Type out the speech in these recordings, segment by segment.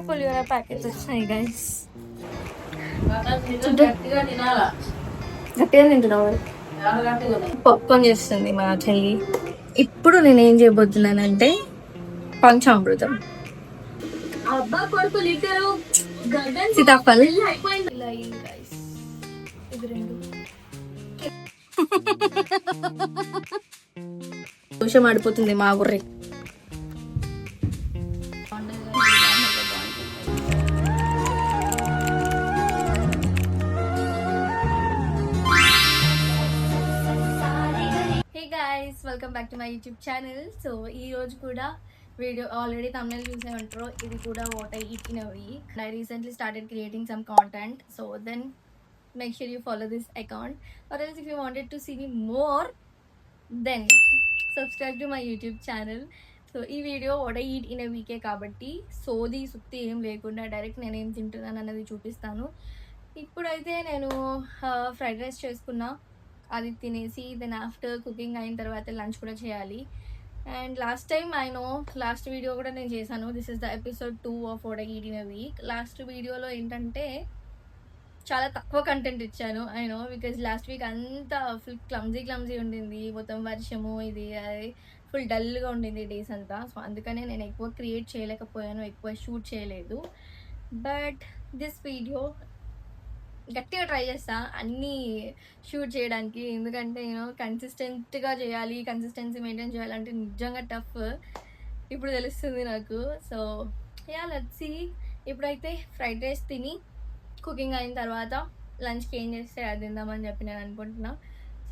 పులిహోర packets వచ్చినాయి guys. గట్టిగా తింటున్నావు. పాప్కార్న్ చేస్తుంది మా చెల్లి. ఇప్పుడు నేను ఏం చేయబోతున్నానంటే పంచామృతం, సీతాఫల్. దోషం ఆడిపోతుంది మా గుర్రె. Guys, welcome back to my YouTube channel. So ఈ రోజు కూడా వీడియో ఆల్రెడీ thumbnail చూసే ఉంటారు. ఇది కూడా what I eat in a week. I recently started creating some content, so then make sure you follow this account, or else if you wanted to see me more, then subscribe to my YouTube channel. So ఈ video what I eat in a week కాబట్టి సోది సుత్తి ఏం లేకుండా direct నేను ఏం తింటున్నాను అన్నది చూపిస్తాను. ఇప్పుడైతే నేను ఫ్రైడ్ రైస్ చేసుకున్నా, అది తినేసి దెన్ ఆఫ్టర్ కుకింగ్ అయిన తర్వాత లంచ్ కూడా చేయాలి. And last time last video కూడా నేను చేశాను. This is the episode 2 of what I eat in a week. Last వీడియోలో ఏంటంటే చాలా తక్కువ కంటెంట్ ఇచ్చాను. బికాజ్ లాస్ట్ వీక్ అంతా ఫుల్ క్లమ్జీ ఉండింది. మొత్తం వర్షము ఇది అది ఫుల్ డల్గా ఉండింది డేస్ అంతా. సో అందుకనే నేను ఎక్కువ క్రియేట్ చేయలేకపోయాను, ఎక్కువ షూట్ చేయలేదు. బట్ దిస్ వీడియో గట్టిగా ట్రై చేస్తా అన్నీ షూట్ చేయడానికి. ఎందుకంటే కన్సిస్టెంట్గా చేయాలి, కన్సిస్టెన్సీ మెయింటైన్ చేయాలంటే నిజంగా టఫ్. ఇప్పుడు తెలుస్తుంది నాకు. So let's see. ఇప్పుడైతే ఫ్రైడ్ రైస్ తిని కుకింగ్ అయిన తర్వాత లంచ్కి ఏం చేస్తే అది తిందామని చెప్పి నేను అనుకుంటున్నా.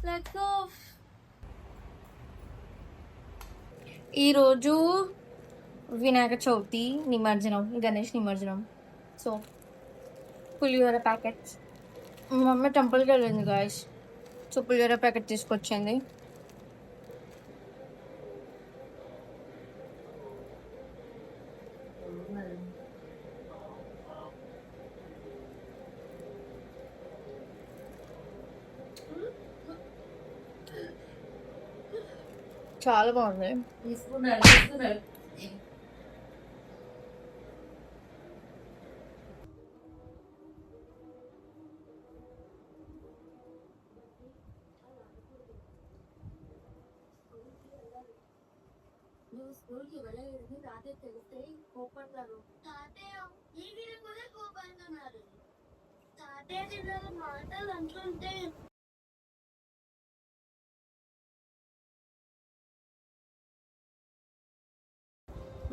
Let's go. ఈరోజు వినాయక చవితి, నిమజ్జనం, గణేష్ నిమజ్జనం. సో పులిహోర ప్యాకెట్స్. మా మమ్మీ టెంపుల్కి వెళ్ళింది గాయస్. సో పులిహోర ప్యాకెట్ తీసుకొచ్చింది. చాలా బాగుంది. స్కూల్కి వెళ్ళలేదు తాతయ్య తెలిస్తే కోపడతారు. తాతయ్య ఈ గిరి కూడా కోపడుతున్నారు. తాతయ్య మాటలు అంటుంటే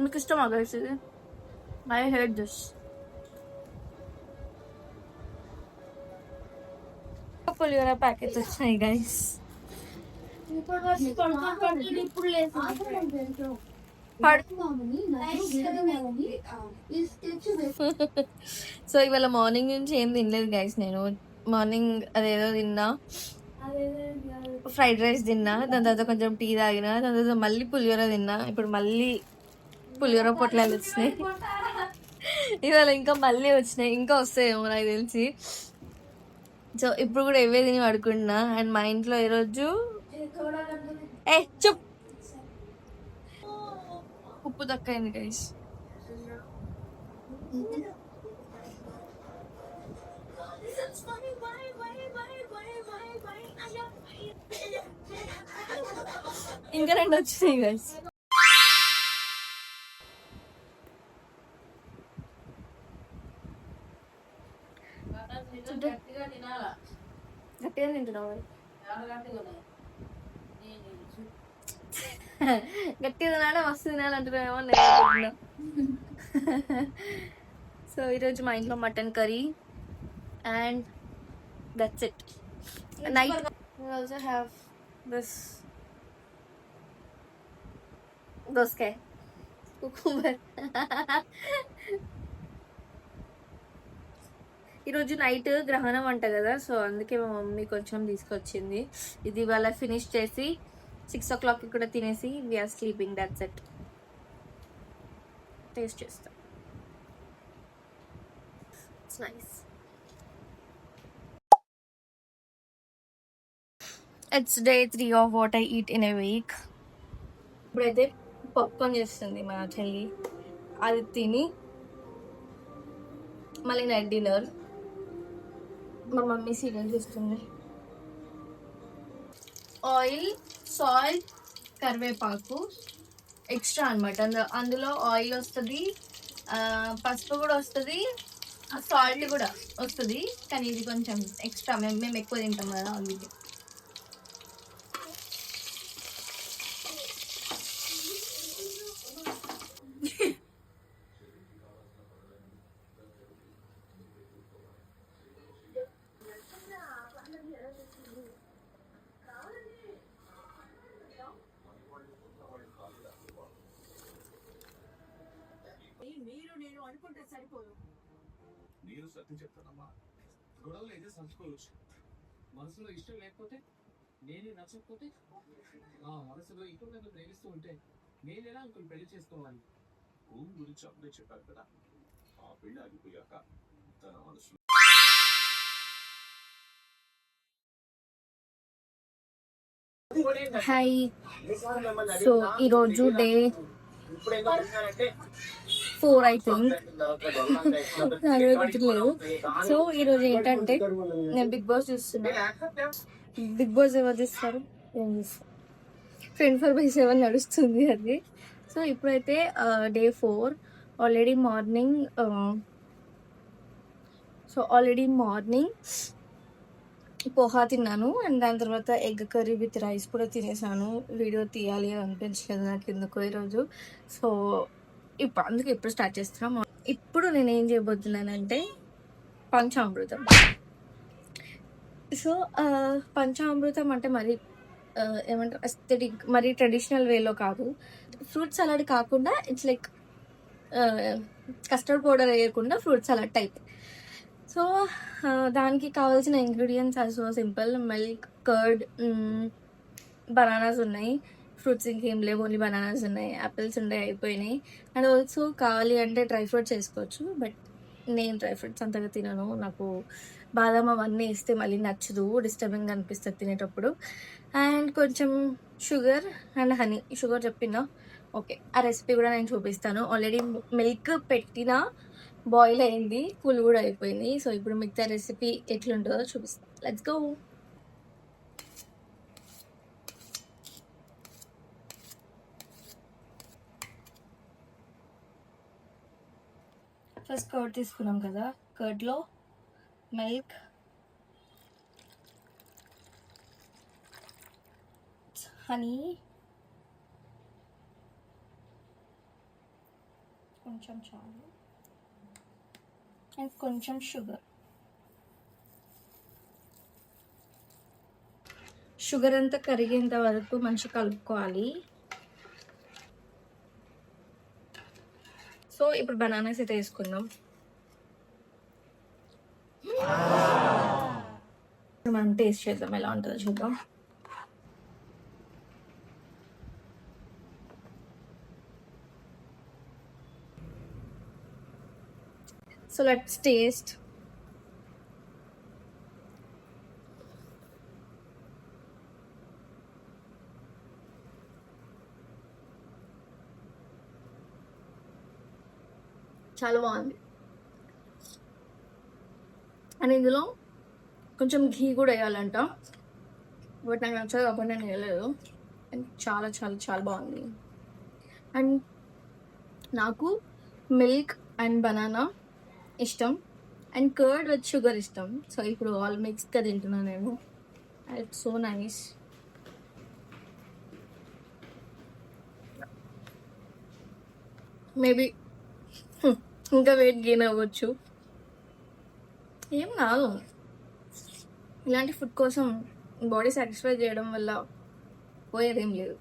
మీకు ఇష్టమా గైస్ ఇది? I hate this. Pulihora packets వచ్చినాయి గైస్. సో ఇవాళ మార్నింగ్ నుంచి ఏం తినలేదు గైస్. నేను మార్నింగ్ అదేదో తిన్నా, ఫ్రైడ్ రైస్ తిన్నా, దాని తర్వాత కొంచెం టీ తాగినా, దాని తర్వాత మళ్ళీ పులిహోర తిన్నా. ఇప్పుడు మళ్ళీ పులిహోర పొట్లాలు వచ్చినాయి. ఇవాళ ఇంకా మళ్ళీ వచ్చినాయి, ఇంకా వస్తాయేమో నాకు తెలిసి. సో ఇప్పుడు కూడా ఇవే తిని పడుకుంటున్నా. అండ్ మా ఇంట్లో ఈరోజు చెప్ ఉప్పు తక్కువైంది గైస్. ఇంకా 2 వచ్చినాయి గైస్. గట్టిగా తింటున్నావు. గట్టిగా తినాలి, మస్తు తినాలంటున్నామేమో నేను. సో ఈరోజు మా ఇంట్లో mutton curry and that's it. Night we also have this దోసకాయ కుకుంబర్. ఈరోజు నైట్ గ్రహణం అంట కదా, సో అందుకే మా మమ్మీ కొంచెం తీసుకొచ్చింది. ఇది ఇవాళ ఫినిష్ చేసి 6 o'clock కూడా తినేసి we're sleeping. That's it. Taste చేస్తాం. It's nice. It's day 3 of what I eat in a week. ఇప్పుడైతే పాప్కార్న్ చేస్తుంది మా చెల్లి. అది తిని మళ్ళీ నైట్ డిన్నర్. మా మమ్మీ సీరియల్ చూస్తుంది. ఆయిల్, సాల్ట్, కరివేపాకు ఎక్స్ట్రా అనమాట. అందులో ఆయిల్ వస్తుంది, పసుపు కూడా వస్తుంది, సాల్ట్ కూడా వస్తుంది, కానీ ఇది కొంచెం ఎక్స్ట్రా. మేము ఎక్కువ తింటాం కదా అందుకే. నేను సత్యం చెప్తానమ్మా, గొడవలు అయితే సంచుకోవచ్చు. మనసులో ఇష్టం లేకపోతే, నేనే నచ్చకపోతే, ఆ మనసులో ఇంకో నన్ను ప్రేమిస్తూ ఉంటే నేనేలా అంకుల్ పెళ్లి చేసుకోవాలి? భూమి గురించి అప్పుడే చెప్పారు కదా, ఆ పెళ్లి ఆగిపోయాక తన మనసు. హాయ్, సో ఈరోజు డే 4 ఐ థింక్, గుర్తులేదు. సో ఈరోజు ఏంటంటే నేను బిగ్ బాస్ చూస్తున్నా. బిగ్ బాస్ ఎవరు చూస్తారు? ఏం చూస్తారు? 24/7 నడుస్తుంది అది. సో ఇప్పుడైతే డే 4 ఆల్రెడీ మార్నింగ్ పోహా తిన్నాను, అండ్ దాని తర్వాత ఎగ్ కర్రీ విత్ రైస్ కూడా తినేసాను. వీడియో తీయాలి అని అనిపించలేదు నాకు ఎందుకో ఈరోజు. సో అందుకే ఇప్పుడు స్టార్ట్ చేస్తున్నాం. ఇప్పుడు నేను ఏం చేయబోతున్నానంటే పంచామృతం. సో పంచామృతం అంటే మరి ఏమంటారు, అస్థెటిక్, మరి ట్రెడిషనల్ వేలో కాదు. ఫ్రూట్ సలాడ్ కాకుండా ఇట్స్ లైక్ కస్టర్డ్ పౌడర్ వేయకుండా ఫ్రూట్ సలాడ్ టైప్. సో దానికి కావాల్సిన ingredients so simple. Milk, curd, bananas ఉన్నాయి. ఫ్రూట్స్ ఇంకేం లేవు, ఓన్లీ బనానాస్ ఉన్నాయి, యాపిల్స్ ఉన్నాయి, అయిపోయినాయి. అండ్ ఆల్సో కావాలి అంటే డ్రై ఫ్రూట్స్ వేసుకోవచ్చు, బట్ నేను డ్రై ఫ్రూట్స్ అంతగా తినను. నాకు బాదం అవన్నీ వేస్తే మళ్ళీ నచ్చదు, డిస్టర్బింగ్ అనిపిస్తుంది తినేటప్పుడు. అండ్ కొంచెం షుగర్ అండ్ హనీ. షుగర్ చెప్పినా ఓకే, ఆ రెసిపీ కూడా నేను చూపిస్తాను. ఆల్రెడీ మిల్క్ పెట్టిన, బాయిల్ అయింది, కూల్ కూడా అయిపోయింది. సో ఇప్పుడు మిగతా రెసిపీ ఎట్లుంటుందో చూపిస్తాను. Let's go. ఫస్ట్ కర్డ్ తీసుకున్నాం కదా, కర్డ్లో మిల్క్, హనీ, కొంచెం చాలు, అండ్ కొంచెం షుగర్. షుగర్ అంతా కరిగేంత వరకు మంచిగా కలుపుకోవాలి. సో ఇప్పుడు బనానాస్ అయితే వేసుకుందాం. మనం టేస్ట్ చేద్దాం ఎలా ఉంటుందో చూద్దాం. So let's taste. చాలా బాగుంది. అండ్ ఇందులో కొంచెం ఘీ కూడా వేయాలంట, బట్ నాకు నచ్చదు కాబట్టి నేను వేయలేదు. అండ్ చాలా చాలా చాలా బాగుంది. అండ్ నాకు మిల్క్ అండ్ బనానా ఇష్టం, అండ్ కర్డ్ విత్ షుగర్ ఇష్టం. సో ఇప్పుడు ఆల్ మిక్స్గా తింటున్నాను నేను. It's so nice. మేబీ ఇంకా వెయిట్ గెయిన్ అవ్వచ్చు, ఏం కాదు. ఇలాంటి ఫుడ్ కోసం బాడీ సాటిస్ఫై చేయడం వల్ల పోయేదేం లేదు.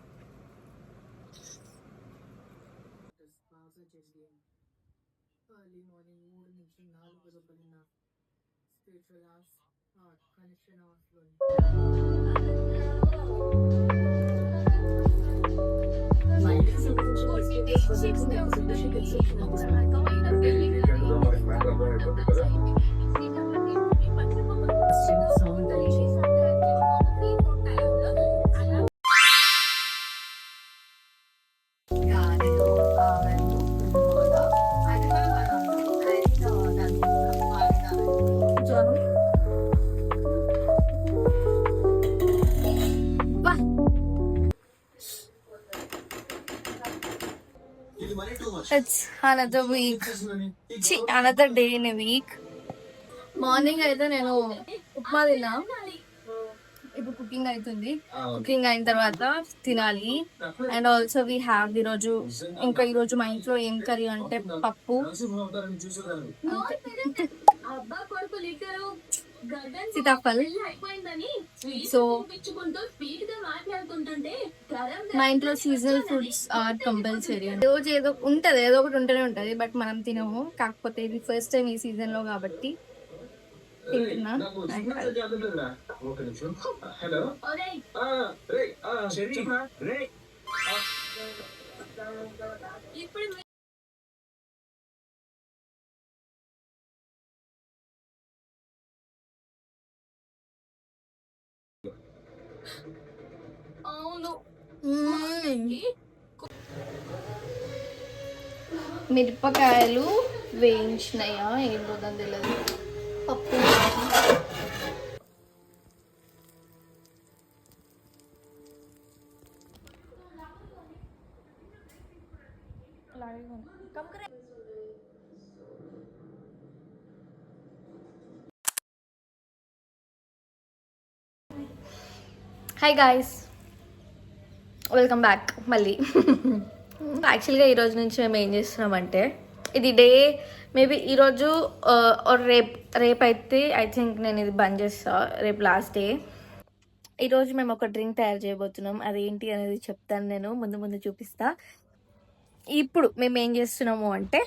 It's another week, another day in week. Morning అయితే నేను ఉప్మా తిన్నా, ఇప్పుడు కుకింగ్ అవుతుంది. కుకింగ్ అయిన తర్వాత తినాలి. అండ్ ఆల్సో వీ హ్యావ్ ఈరోజు, ఇంకా ఈరోజు మా ఇంట్లో ఏం కర్రీ అంటే పప్పు, సీతాఫల్. సో మా ఇంట్లో సీజనల్ ఫ్రూట్స్ ఆర్ కంపల్సరీ. రోజు ఏదో ఉంటది, ఏదో ఒకటి ఉంటూనే ఉంటది, బట్ మనం తినము. కాకపోతే ఇది ఫస్ట్ టైం ఈ సీజన్ లో కాబట్టి తింటున్నా. అవును, మిరపకాయలు వేయించినాయా ఏంటో దాని తెలియదు. పప్పు హాయ్ గాయస్, వెల్కమ్ బ్యాక్ మళ్ళీ. యాక్చువల్గా ఈరోజు నుంచి మేము ఏం చేస్తున్నామంటే, ఇది డే మేబీ ఈరోజు రేపు అయితే ఐ థింక్ నేను ఇది బంద్ చేస్తా, రేపు లాస్ట్ డే. ఈరోజు మేము ఒక డ్రింక్ తయారు చేయబోతున్నాం. అదేంటి అనేది చెప్తాను, నేను ముందు ముందు చూపిస్తా. ఇప్పుడు మేము ఏం చేస్తున్నాము అంటే,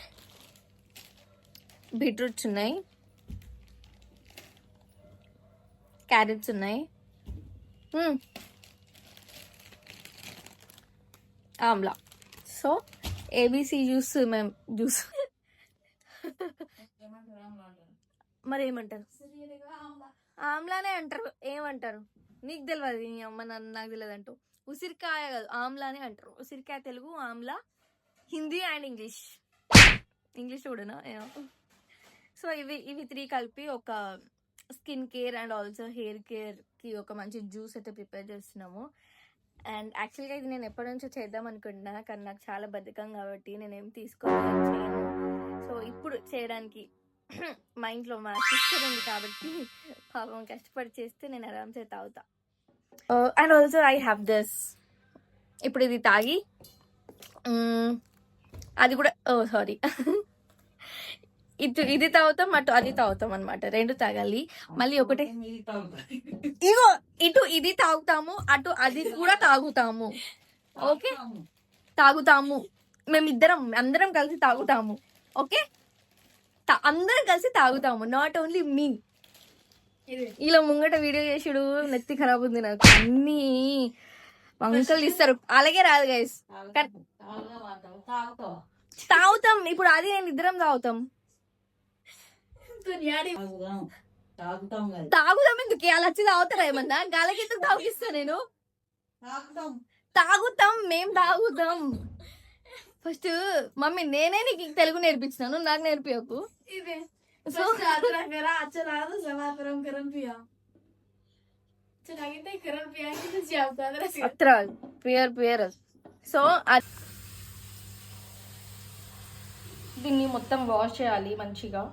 బీట్రూట్స్ ఉన్నాయి, క్యారెట్స్ ఉన్నాయి, ఆమ్లా. సో ఏబీసీ జ్యూస్ మేము జ్యూస్ మరి ఏమంటారు, ఆమ్లానే అంటారు. ఏమంటారు నీకు తెలియదు, నీ అమ్మ నాకు తెలియదు అంటూ. ఉసిరికాయ కాదు, ఆమ్లానే అంటారు. ఉసిరికాయ తెలుగు, ఆమ్లా హిందీ అండ్ ఇంగ్లీష్ కూడానా. సో ఇవి 3 కలిపి ఒక skin care and also hair కేర్కి ఒక మంచి జ్యూస్ అయితే ప్రిపేర్ చేస్తున్నాము. అండ్ యాక్చువల్గా ఇది నేను ఎప్పటి నుంచో చేద్దాం అనుకుంటున్నా, కానీ నాకు చాలా బద్ధకం కాబట్టి నేనేం చేయను. సో ఇప్పుడు చేయడానికి మా ఇంట్లో మా సిస్టర్ ఉంది కాబట్టి పాపం కష్టపడి చేస్తే నేను ఆరామ్సే తాగుతా. And also I have this. ఇప్పుడు ఇది తాగి అది కూడా సారీ ఇది తాగుతాం, అటు అది తాగుతాం అనమాట. 2 తాగాలి. మళ్ళీ ఒకటే ఇగో, ఇటు ఇది తాగుతాము, అటు అది కూడా తాగుతాము. ఓకే, తాగుతాము. అందరం కలిసి తాగుతాము. ఓకే, అందరం కలిసి తాగుతాము, నాట్ ఓన్లీ మీ. ఇలా ముంగట వీడియో చేసుడు నెత్తి ఖరాబ్ ఉంది నాకు. అన్ని వంకలు ఇస్తారు, అలాగే రాదు గైస్. తాగుతాం ఇప్పుడు, అది నేను ఇద్దరం తాగుతాం. తాగుదాం ఎందుకు, అలా వచ్చి తాగుతారా ఏమన్నా? గాలకి ఎందుకు తాగిస్తా నేను? తాగుతాం, మేం తాగుతాం. ఫస్ట్ మమ్మీ నేనే నీకు తెలుగు నేర్పించినాను, నాకు నేర్పియకు. ప్రియర్. సో దీన్ని మొత్తం వాష్ చేయాలి మంచిగా.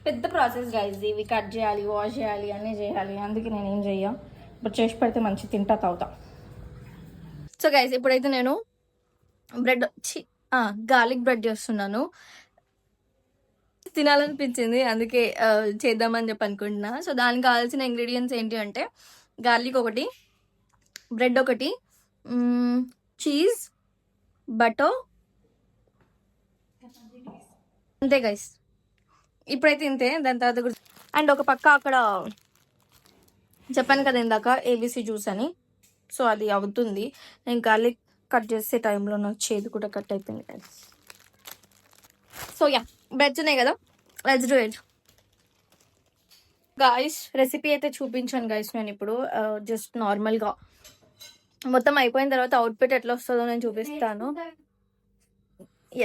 పెద్ద ప్రాసెస్ గైస్, ఇవి కట్ చేయాలి, వాష్ చేయాలి, అన్నీ చేయాలి. అందుకే నేను ఏం చెయ్యా, ఇప్పుడు చేసి పెడితే మంచి తింటా తాగుతా. సో గైస్ ఇప్పుడైతే నేను గార్లిక్ బ్రెడ్ చేస్తున్నాను. తినాలనిపించింది, అందుకే చేద్దామని చెప్పి అనుకుంటున్నా. సో దానికి కావాల్సిన ఇంగ్రీడియంట్స్ ఏంటి అంటే, గార్లిక్ ఒకటి, బ్రెడ్ ఒకటి, చీజ్, బటర్, అంతే గైస్. ఇప్పుడైతే ఇంతే. దాని తర్వాత అండ్ ఒక పక్క అక్కడ చెప్పాను కదా ఇందాక ఏబీసీ జ్యూస్ అని, సో అది అవుతుంది. నేను గార్లిక్ కట్ చేసే టైంలో నాకు చేదు కూడా కట్ అయిపోయింది గైస్. సో యా, బ్రెడ్స్ ఉన్నాయి కదా, let's do it guys. Recipe అయితే చూపించాను గైస్ నేను ఇప్పుడు. జస్ట్ నార్మల్గా మొత్తం అయిపోయిన తర్వాత అవుట్పుట్ ఎట్లా వస్తుందో నేను చూపిస్తాను.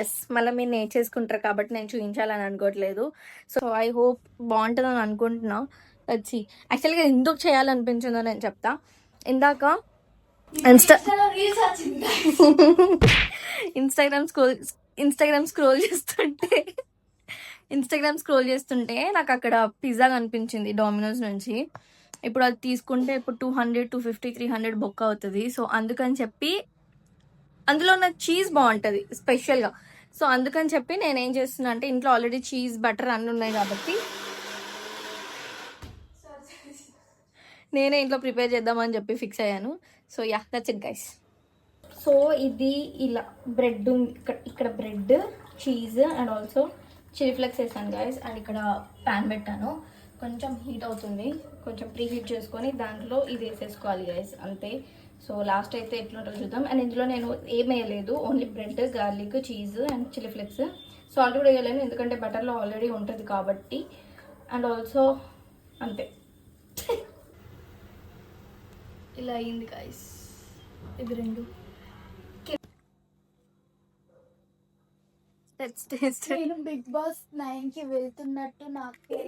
ఎస్, మళ్ళీ మీరు నేర్చేసుకుంటారు కాబట్టి నేను చూపించాలని అనుకోవట్లేదు. సో ఐ హోప్ బాగుంటుందని అనుకుంటున్నా. వచ్చి యాక్చువల్గా ఎందుకు చేయాలనిపించిందో నేను చెప్తా. ఇన్స్టాగ్రామ్ ఇన్స్టాగ్రామ్ స్క్రోల్ చేస్తుంటే నాకు అక్కడ పిజ్జా కనిపించింది డామినోస్ నుంచి. ఇప్పుడు అది తీసుకుంటే ఇప్పుడు 200, 250, 300 బొక్క అవుతుంది. సో అందుకని చెప్పి అందులో ఉన్న చీజ్ బాగుంటుంది స్పెషల్గా. సో అందుకని చెప్పి నేను ఏం చేస్తున్నా అంటే ఇంట్లో ఆల్రెడీ చీజ్ బటర్ అన్నీ ఉన్నాయి కాబట్టి నేనే ఇంట్లో ప్రిపేర్ చేద్దామని చెప్పి ఫిక్స్ అయ్యాను. So yeah, that's it guys. So ఇది ఇలా బ్రెడ్ ఇక్కడ bread, cheese and also chilli flex వేసాను గైస్. అండ్ ఇక్కడ ప్యాన్ పెట్టాను, కొంచెం హీట్ అవుతుంది, కొంచెం ప్రీ హీట్ చేసుకొని దాంట్లో ఇది వేసేసుకోవాలి గైస్, అంతే. సో లాస్ట్ అయితే ఎట్లుంటుందో చూద్దాం. అండ్ ఇందులో నేను ఏం వేయలేదు, only bread, garlic, cheese and chilli flex. Salt కూడా వేయలేను ఎందుకంటే బటర్లో ఆల్రెడీ ఉంటుంది కాబట్టి. అండ్ ఆల్సో అంతే. ఇలా అయింది గైస్ ఇవి రెండు. నేను బిగ్ బాస్ 9 కి వెళ్తున్నట్టు నాకు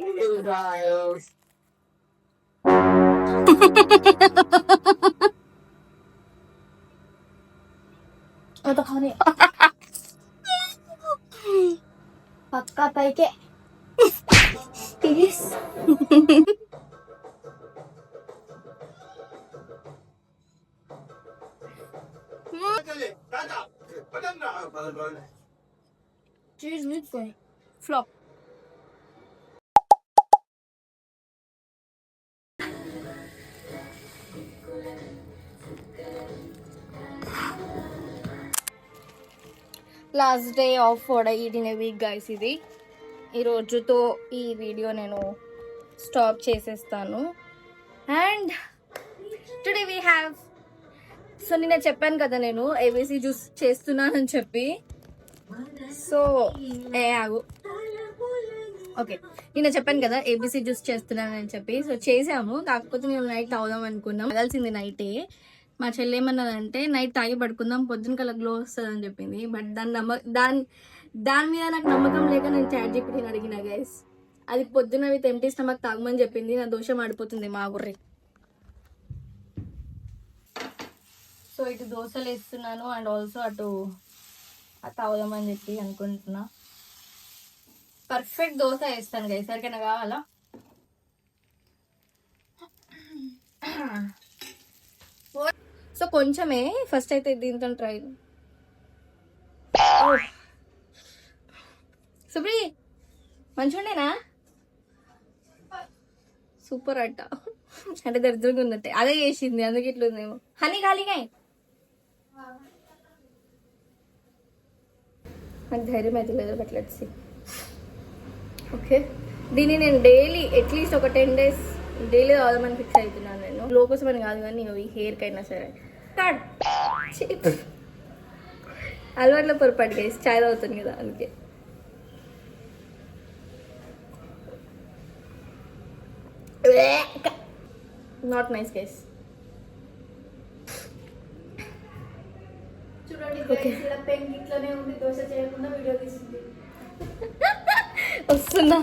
పక్కా పైకే please. Flop. Last day of vada eating A week guys. ఇది ఈ రోజుతో ఈ వీడియో నేను స్టాప్ చేసేస్తాను. And today we have, so నిన్న చెప్పాను కదా నేను ఏబీసీ జ్యూస్ చేస్తున్నానని చెప్పి. సో ఆగు, ఓకే, నిన్న చెప్పాను కదా ఏబీసీ జ్యూస్ చేస్తున్నానని చెప్పి. సో చేసాము, కాకపోతే నేను నైట్ తాగుదాం అనుకున్నాం, తాగాల్సింది నైటే. మా చెల్లి ఏమన్నదంటే నైట్ తాగి పడుకుందాం, పొద్దున కల్లా గ్లో వస్తుంది అని చెప్పింది. బట్ దాని మీద నాకు నమ్మకం లేక నేను ChatGPTని అడిగిన గైస్. అది పొద్దున విత్ ఎంటీ స్టమక్ తాగమని చెప్పింది. నా దోష మాడిపోతుంది మా గుర్రి. సో ఇటు దోశలు వేస్తున్నాను అండ్ ఆల్సో అటు తాగుదామని చెప్పి అనుకుంటున్నా. పర్ఫెక్ట్ దోశ వేస్తాను గైస్, ఎవరికైనా కావాలా? సో కొంచెమే ఫస్ట్ అయితే దీంతో ట్రై. సుబ్రి మంచిగుండేనా? సూపర్ అట్ట, అంటే దరిద్రంగా ఉందట్టే, అదే చేసింది అందుకే ఇట్లుందేమో. హనీ ఖాళీగా నాకు ధైర్యం అయితే లేదు, బట్ లెట్స్ సీ. ఓకే, దీన్ని నేను డైలీ అట్లీస్ట్ ఒక 10 days డైలీ తాగుదామని ఫిక్స్ అవుతున్నాను. నేను లో కోసం అని కాదు కానీ ఈ హెయిర్కి అయినా సరే. అలవాట్లో పొరపాటు గైస్, చాయ్ తాగుతుంది కదా అందుకే. Not nice guys. చూడండి ఇట్లానే ఉండి దోశ చేయకుండా వీడియో తీసింది. వస్తున్నా.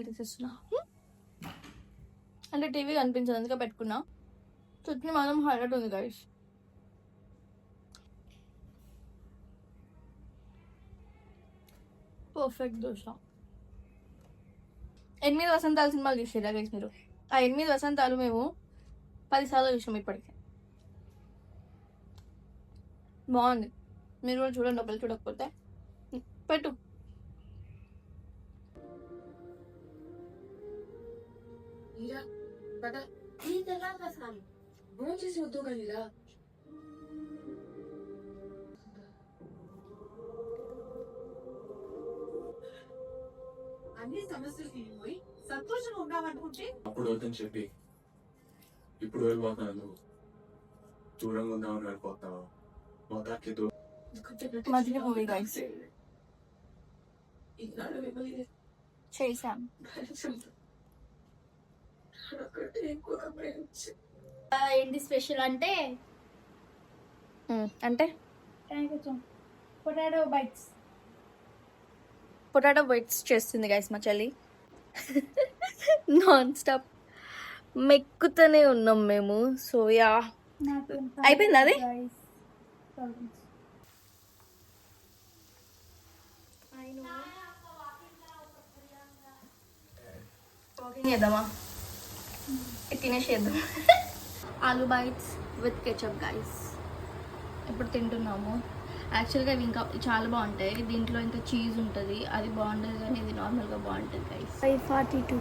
తీసేస్తున్నా అంటే టీవీ కనిపించదు అందుకే పెట్టుకున్నా. చట్నీ మాత్రం హైలైట్ ఉంది గైస్. పర్ఫెక్ట్ దోశ. 8 వసంతాలు సినిమాలు చూసారా గైస్ మీరు? ఆ 8 వసంతాలు మేము 10 సార్లు చూసాం ఇప్పటికే. బాగుంది, మీరు కూడా చూడండి, ఒకళ్ళు చూడకపోతే. పెట్టు. అన్ని సమస్యలు తీరిపోయి సంతోషంగా ఉన్నామనుకుంటే అప్పుడు వద్దని చెప్పి ఇప్పుడు వెళ్ళిపోతున్నాను. నువ్వు దూరంగా ఉందామని వెళ్ళిపోతావు. మధ్య మూవీ గైస్ చేసాం. ఏంటి స్పెషల్ అంటే అంటే కొంచెం పొటాటో బైట్స్. పొటాటో బైట్స్ చేస్తుంది గైస్ మా చెల్లి. నాన్ స్టాప్ మెక్కుతూనే ఉన్నాం మేము. సో యా, అయిపోయిందా అది? వాకింగ్ చేద్దామా? తినేసేద్దాం. Aloo bites with ketchup guys ఇప్పుడు తింటున్నాము. యాక్చువల్గా ఇవి ఇంకా చాలా బాగుంటాయి. దీంట్లో ఇంకా చీజ్ ఉంటుంది, అది బాగుంటుంది, కానీ ఇది నార్మల్గా బాగుంటుంది గైస్. 542.